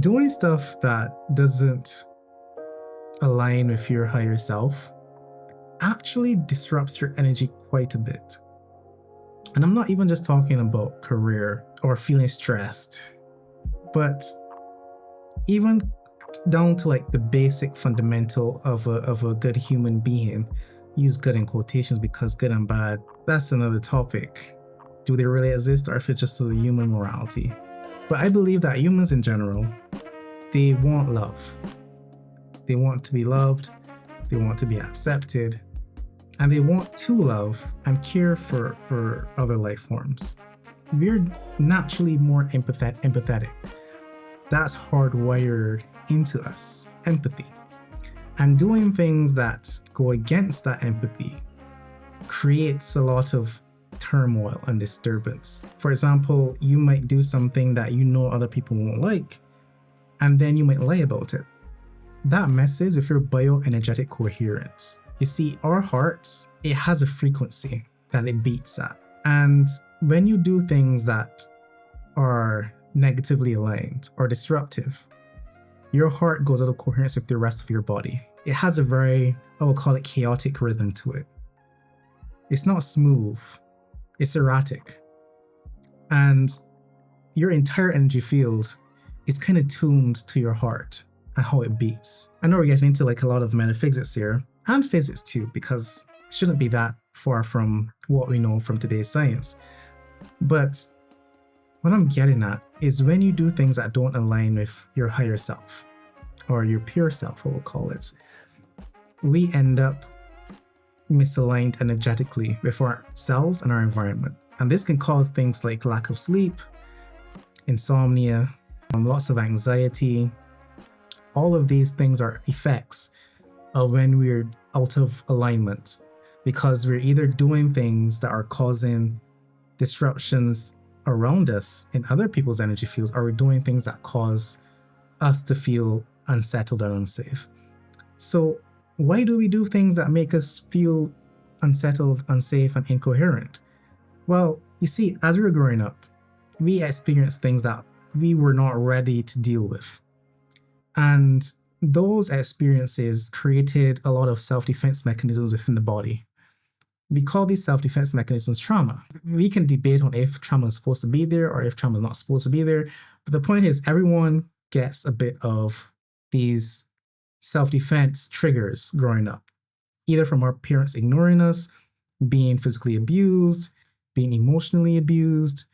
Doing stuff that doesn't align with your higher self actually disrupts your energy quite a bit. And I'm not even just talking about career or feeling stressed, but even down to like the basic fundamental of a good human being. Use good in quotations because good and bad, that's another topic. Do they really exist, or if it's just a human morality? But I believe that humans in general, they want love. They want to be loved, they want to be accepted, and they want to love and care for other life forms. We're naturally more empathetic. That's hardwired into us, empathy. And doing things that go against that empathy creates a lot of turmoil and disturbance. For example, you might do something that you know other people won't like, and then you might lie about it. That messes with your bioenergetic coherence. You see, our hearts, it has a frequency that it beats at. And when you do things that are negatively aligned or disruptive, your heart goes out of coherence with the rest of your body. It has a very, I would call it, chaotic rhythm to it. It's not smooth, it's erratic. And your entire energy field is kind of tuned to your heart and how it beats. I know we're getting into like a lot of metaphysics here, and physics too, because it shouldn't be that far from what we know from today's science. But what I'm getting at is when you do things that don't align with your higher self, or your pure self, I will call it, we end up misaligned energetically with ourselves and our environment. And this can cause things like lack of sleep, insomnia, lots of anxiety. All of these things are effects of when we're out of alignment, because we're either doing things that are causing disruptions around us in other people's energy fields, or we're doing things that cause us to feel unsettled and unsafe. So why do we do things that make us feel unsettled, unsafe, and incoherent? Well, you see, as we were growing up, we experienced things that we were not ready to deal with. And those experiences created a lot of self-defense mechanisms within the body. We call these self-defense mechanisms trauma. We can debate on if trauma is supposed to be there or if trauma is not supposed to be there. But the point is, everyone gets a bit of these self-defense triggers growing up, either from our parents ignoring us, being physically abused, being emotionally abused,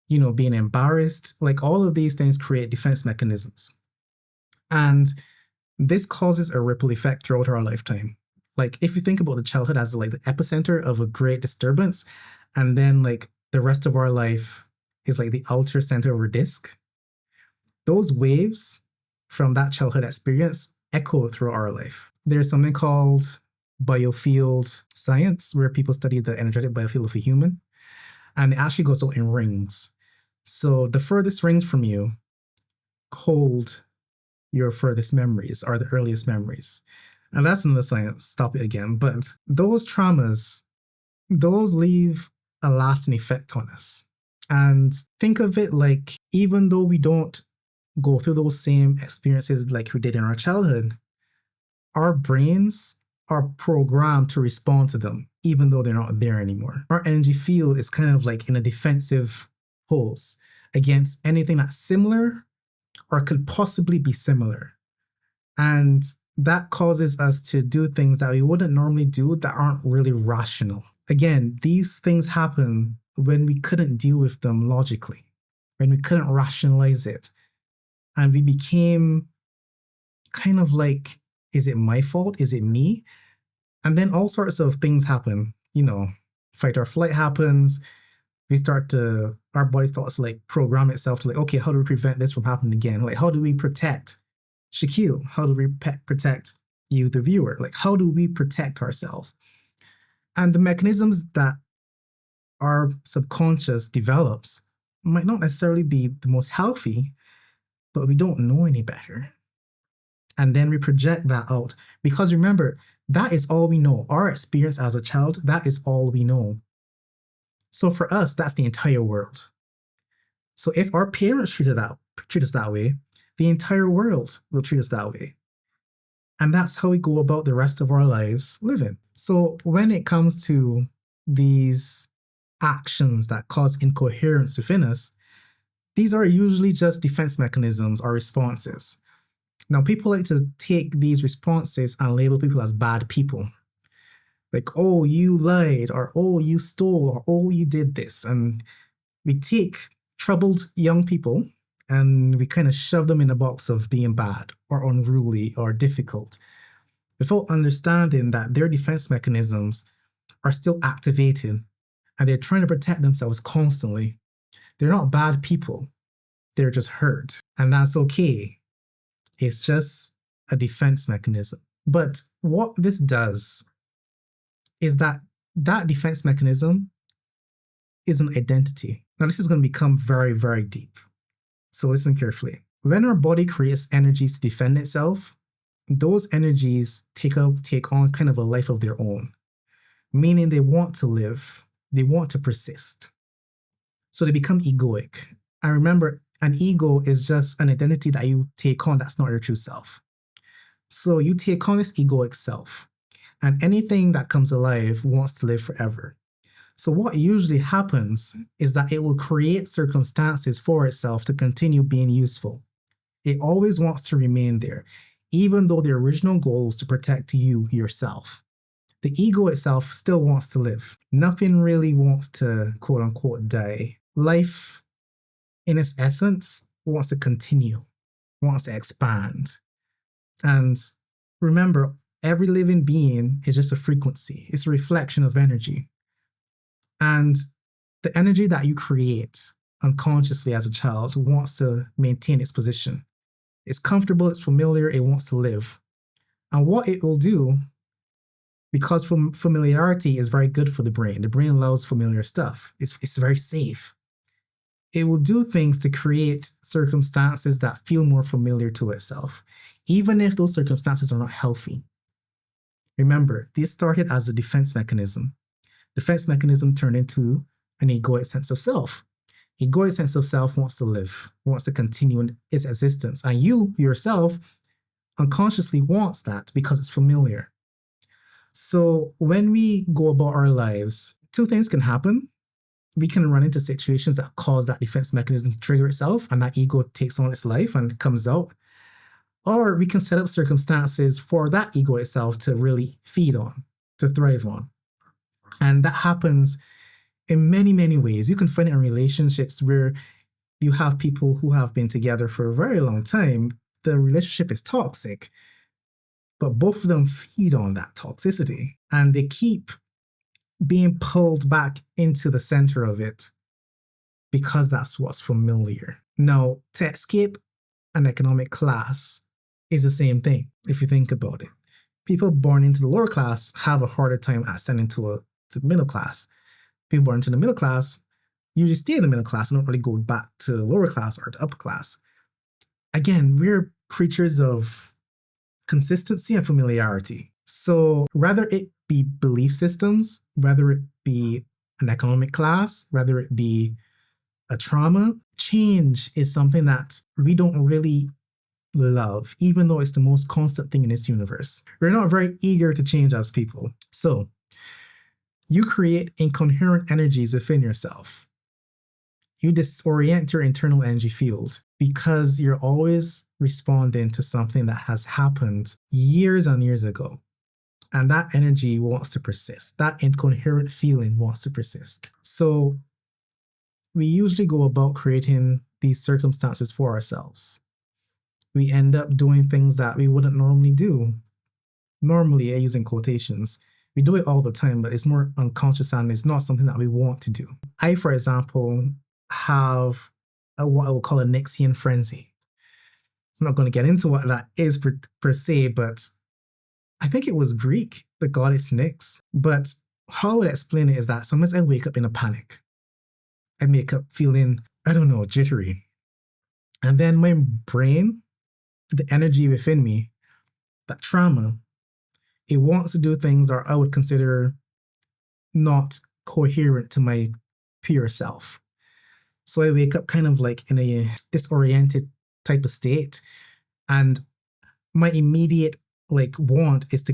being embarrassed. Like, all of these things create defense mechanisms. And this causes a ripple effect throughout our lifetime. Like, if you think about the childhood as like the epicenter of a great disturbance, and then like the rest of our life is like the outer center of our disk, those waves from that childhood experience echo through our life. There's something called biofield science, where people study the energetic biofield of a human, and it actually goes out in rings. So the furthest rings from you hold your furthest memories, or the earliest memories. And that's in the science, stop it again. But those traumas, those leave a lasting effect on us. And think of it like, even though we don't go through those same experiences like we did in our childhood, our brains are programmed to respond to them, even though they're not there anymore. Our energy field is kind of like in a defensive pose against anything that's similar or could possibly be similar. And that causes us to do things that we wouldn't normally do that aren't really rational. Again, these things happen when we couldn't deal with them logically, when we couldn't rationalize it. And we became kind of like, is it my fault? Is it me? And then all sorts of things happen. Fight or flight happens. Our body starts to like program itself to like, okay, how do we prevent this from happening again? Like, how do we protect Shaquille? How do we protect you, the viewer? Like, how do we protect ourselves? And the mechanisms that our subconscious develops might not necessarily be the most healthy, but we don't know any better. And then we project that out. Because remember, that is all we know. Our experience as a child, that is all we know. So for us, that's the entire world. So if our parents treat us that way, the entire world will treat us that way. And that's how we go about the rest of our lives living. So when it comes to these actions that cause incoherence within us, these are usually just defense mechanisms or responses. Now, people like to take these responses and label people as bad people. Like, oh, you lied, or oh, you stole, or oh, you did this. And we take troubled young people and we kind of shove them in a box of being bad or unruly or difficult without understanding that their defense mechanisms are still activated and they're trying to protect themselves constantly. They're not bad people, they're just hurt. And that's okay. It's just a defense mechanism. But what this does is that defense mechanism is an identity. Now, this is going to become very, very deep. So listen carefully. When our body creates energies to defend itself, those energies take on kind of a life of their own, meaning they want to live, they want to persist. So they become egoic. And remember, an ego is just an identity that you take on that's not your true self. So you take on this egoic self, and anything that comes alive wants to live forever. So what usually happens is that it will create circumstances for itself to continue being useful. It always wants to remain there, even though the original goal was to protect you yourself. The ego itself still wants to live. Nothing really wants to, quote unquote, die. Life, in its essence, wants to continue, wants to expand. And remember, every living being is just a frequency. It's a reflection of energy. And the energy that you create unconsciously as a child wants to maintain its position. It's comfortable, it's familiar, it wants to live. And what it will do, because familiarity is very good for the brain loves familiar stuff. It's very safe. It will do things to create circumstances that feel more familiar to itself, even if those circumstances are not healthy. Remember, this started as a defense mechanism. Defense mechanism turned into an egoic sense of self. Egoic sense of self wants to live, wants to continue in its existence. And you, yourself, unconsciously wants that because it's familiar. So when we go about our lives, two things can happen. We can run into situations that cause that defense mechanism to trigger itself, and that ego takes on its life and comes out. Or we can set up circumstances for that ego itself to really feed on, to thrive on. And that happens in many, many ways. You can find it in relationships where you have people who have been together for a very long time. The relationship is toxic, but both of them feed on that toxicity and they keep being pulled back into the center of it because that's what's familiar. Now, to escape an economic class is the same thing if you think about it. People born into the lower class have a harder time ascending to the middle class. People born into the middle class usually stay in the middle class and don't really go back to the lower class or the upper class. Again, we're creatures of consistency and familiarity. So whether it be belief systems, whether it be an economic class, whether it be a trauma, change is something that we don't really love, even though it's the most constant thing in this universe. We're not very eager to change as people. So you create incoherent energies within yourself. You disorient your internal energy field because you're always responding to something that has happened years and years ago. And that energy wants to persist. That incoherent feeling wants to persist. So we usually go about creating these circumstances for ourselves. We end up doing things that we wouldn't normally do. Normally, using quotations. We do it all the time, but it's more unconscious and it's not something that we want to do. I, for example, have what I would call a Nixian frenzy. I'm not going to get into what that is per se, but I think it was Greek, the goddess Nyx. But how I would explain it is that sometimes I wake up in a panic. I wake up feeling, jittery. And then my brain, the energy within me, that trauma, it wants to do things that I would consider not coherent to my pure self. So I wake up kind of like in a disoriented type of state And my immediate like want is to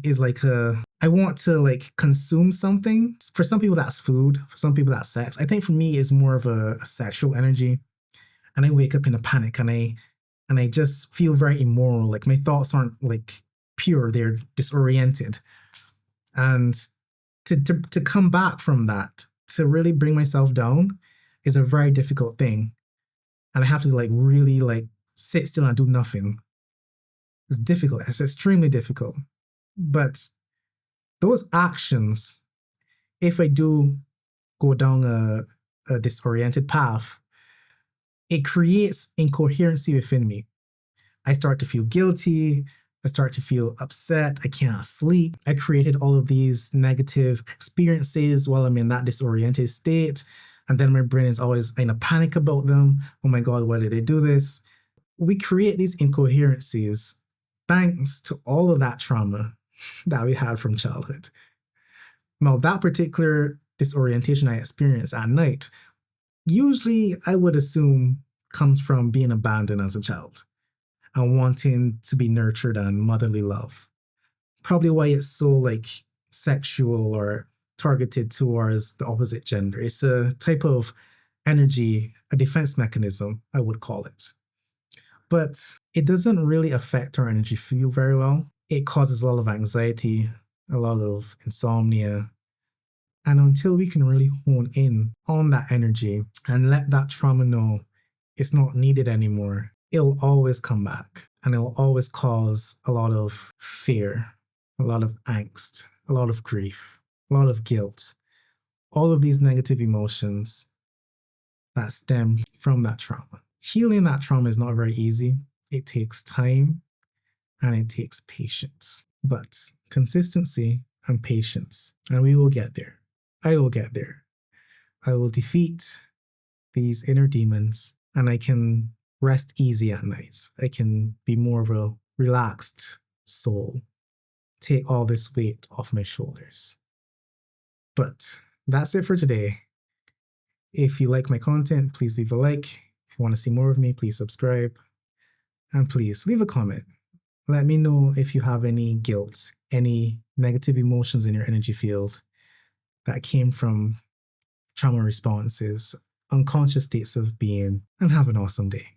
is like I want to like consume something. For some people that's food, for some people that's sex. I think for me it's more of a sexual energy. And I wake up in a panic and I just feel very immoral. Like my thoughts aren't like pure, they're disoriented. And to come back from that, to really bring myself down is a very difficult thing. And I have to like really like sit still and do nothing. It's difficult. It's extremely difficult. But those actions, if I do go down a disoriented path, it creates incoherency within me. I start to feel guilty. I start to feel upset. I cannot sleep. I created all of these negative experiences while I'm in that disoriented state. And then my brain is always in a panic about them. Oh my God, why did I do this? We create these incoherencies thanks to all of that trauma that we had from childhood. Now, that particular disorientation I experienced at night, usually I would assume comes from being abandoned as a child and wanting to be nurtured and motherly love. Probably why it's so like sexual or targeted towards the opposite gender. It's a type of energy, a defense mechanism, I would call it. But it doesn't really affect our energy field very well. It causes a lot of anxiety, a lot of insomnia. And until we can really hone in on that energy and let that trauma know it's not needed anymore, it'll always come back and it'll always cause a lot of fear, a lot of angst, a lot of grief, a lot of guilt, all of these negative emotions that stem from that trauma. Healing that trauma is not very easy. It takes time and it takes patience, but consistency and patience, and we will get there. I will get there. I will defeat these inner demons and I can rest easy at night. I can be more of a relaxed soul, take all this weight off my shoulders. But that's it for today. If you like my content, please leave a like. If you want to see more of me, please subscribe. And please leave a comment. Let me know if you have any guilt, any negative emotions in your energy field that came from trauma responses, unconscious states of being, and have an awesome day.